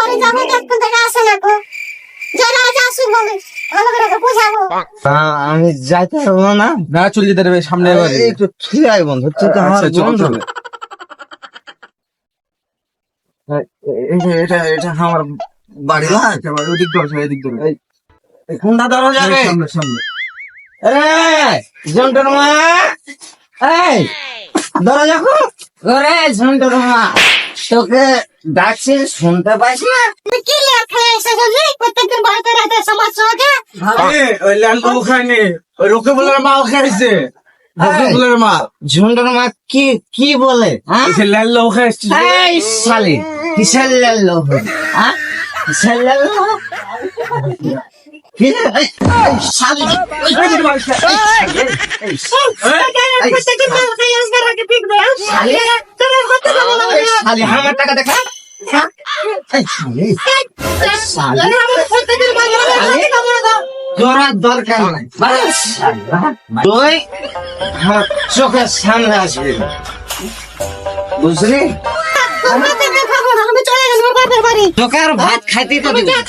বাড়ি যাবো দেখুন থেকে আসে না গো। যারা আজ আসুক বলে ভালো করে বুঝাবো। আমি যাইতে পারবো না। না চলে যেতে হবে সামনে এবার একটু ঠিক আছে বন্ধু, তুই তো আমার বন্ধু। এটা এটা আমার বাড়ি না। ওদিক ধরে এদিক ধরে কোনটা ধরো যাবে? সামনে সামনে ঝন্টুর মা, এই ধরো যাবো। ওরে ঝন্টুর মা, তোকে ডাকছি শুনতে পাইস না? তুমি কি লেখা এসেছো রে? প্রত্যেকদিন বাড়িতে রাতে সমস্যা হবে। ওই ল্যান্ডো খায়নি, ওই রকিবুলের মাল খাইছে। রকিবুলের মাল ঝন্টুর মা কি কি বলে? হ্যাঁ ল্যান্ডো খাইছে। এই শালি, কিসের লাল্লো? হ্যাঁ কিসের লাল্লো? কি রে? এই শালি, প্রত্যেকদিন বাড়িতে আসবে রাতে পিকবে। শালি আমার টাকা দেখা। এই শালি, শালি প্রত্যেকদিন বাড়িতে তোরা দরকার নাই। তুই আমার চোখের সামনে আসবি না। বুঝলি? আমি চলে গেলাম আমার বাপের বাড়ি। তোকে আর ভাত খাইতেই তো দিবি না।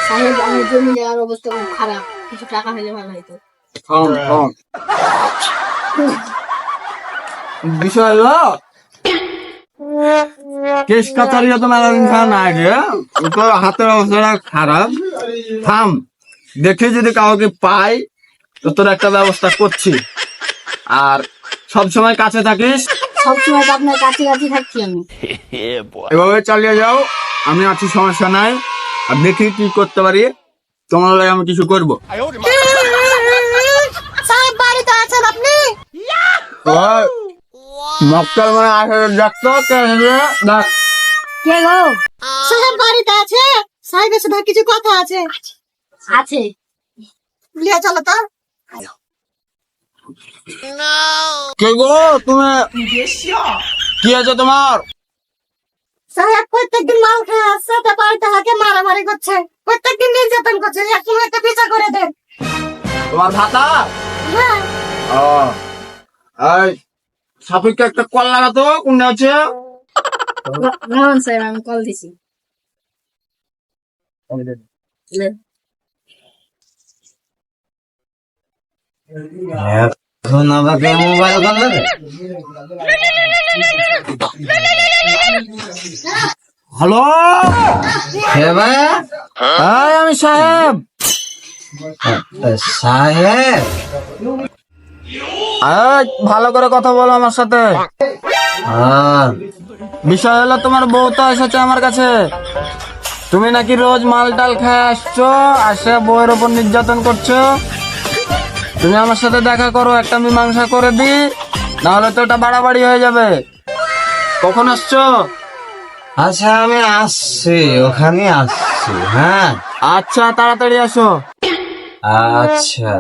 সাহেব আমার জমি জায়গার অবস্থা খুব খারাপ, কিছু টাকা হলে ভালো হতো। বিষয় হলো কেস কাতারিয়া তো মেলাদিন খাওয়া না রে, তোর হাতের অবস্থাটা খারাপ। থাম, দেখে যদি কাউকে পাই তো তোর একটা ব্যবস্থা করছি। আর সব সময় কাছে থাকিস, সবসময় তো আপনার কাছাকাছি থাকছি আমি। এভাবে চালিয়ে যাও, আমি আছি, সমস্যা নাই। আর দেখি কি করতে পারি, তোমার লাগে আমি কিছু করবো। সাহেব বাড়িতে আছেন আপনি? মক্কার মানে আসে ডাক্তার ডাক। কে গো? সাহেব বাড়িতে আছে, সাহেবের সাথে কিছু কথা আছে। আছে, লিয়া চলো তো। কে গো তুমি? কি আছে তোমার? সাহেব প্রত্যেকদিন মাল খেয়ে আসছে, তা বাড়িতে হাকে মারামারি করছে, প্রত্যেকদিন নির্যাতন করছে। এখন একটা বিচার করে দেন। তোমার ভাতা? হ্যাঁ, এই সাপেক্ষে একটা কল লাগাতো, কোনটা আছে? রাহুল স্যার আমি কল দিছি। এখন আমাকে মোবাইল করবে? হ্যালো, কে ভাই? এই আমি সাহেব। সাহেব, এই ভালো করে কথা বলো আমার সাথে। আর বিষয় হলো তোমার বউ তো এসেছে আমার কাছে। তুমি নাকি রোজ মাল টাল খেয়ে আসছো, আসে বউয়ের ওপর নির্যাতন করছো। তুমি আমার সাথে দেখা করো, একটা মীমাংসা করে দি, নাহলে তো ওটা বাড়াবাড়ি হয়ে যাবে। কখন আসছো? আচ্ছা আমি আসছি, ওখানে আসছি। হ্যাঁ আচ্ছা তাড়াতাড়ি আসো। আচ্ছা।